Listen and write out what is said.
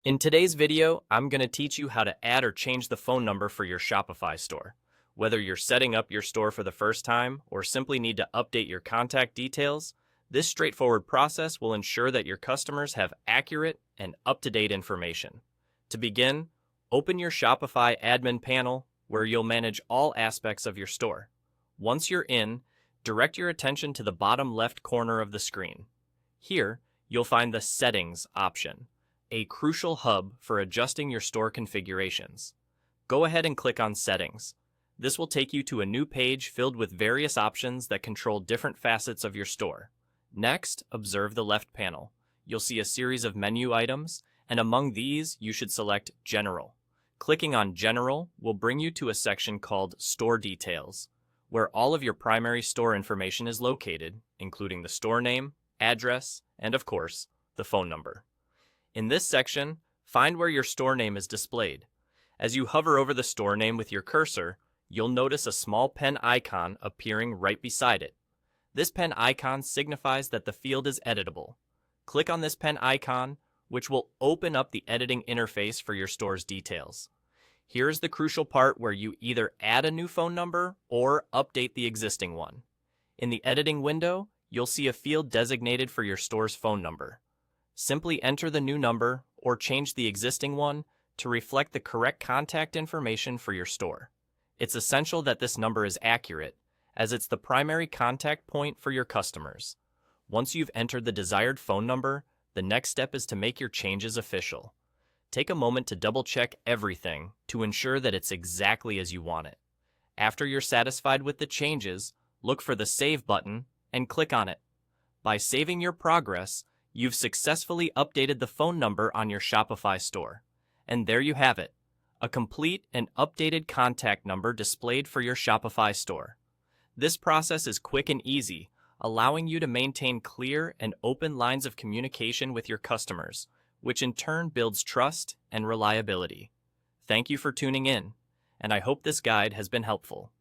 In today's video, I'm going to teach you how to add or change the phone number for your Shopify store. Whether you're setting up your store for the first time or simply need to update your contact details, this straightforward process will ensure that your customers have accurate and up-to-date information. To begin, open your Shopify admin panel where you'll manage all aspects of your store. Once you're in, direct your attention to the bottom left corner of the screen. Here, you'll find the Settings option, a crucial hub for adjusting your store configurations. Go ahead and click on Settings. This will take you to a new page filled with various options that control different facets of your store. Next, observe the left panel. You'll see a series of menu items, and among these, you should select General. Clicking on General will bring you to a section called Store Details, where all of your primary store information is located, including the store name, address, and of course, the phone number. In this section, find where your store name is displayed. As you hover over the store name with your cursor, you'll notice a small pen icon appearing right beside it. This pen icon signifies that the field is editable. Click on this pen icon, which will open up the editing interface for your store's details. Here's the crucial part where you either add a new phone number or update the existing one. In the editing window, you'll see a field designated for your store's phone number. Simply enter the new number or change the existing one to reflect the correct contact information for your store. It's essential that this number is accurate, as it's the primary contact point for your customers. Once you've entered the desired phone number, the next step is to make your changes official. Take a moment to double-check everything to ensure that it's exactly as you want it. After you're satisfied with the changes, look for the Save button and click on it. By saving your progress, you've successfully updated the phone number on your Shopify store. And there you have it, a complete and updated contact number displayed for your Shopify store. This process is quick and easy, allowing you to maintain clear and open lines of communication with your customers, which in turn builds trust and reliability. Thank you for tuning in, and I hope this guide has been helpful.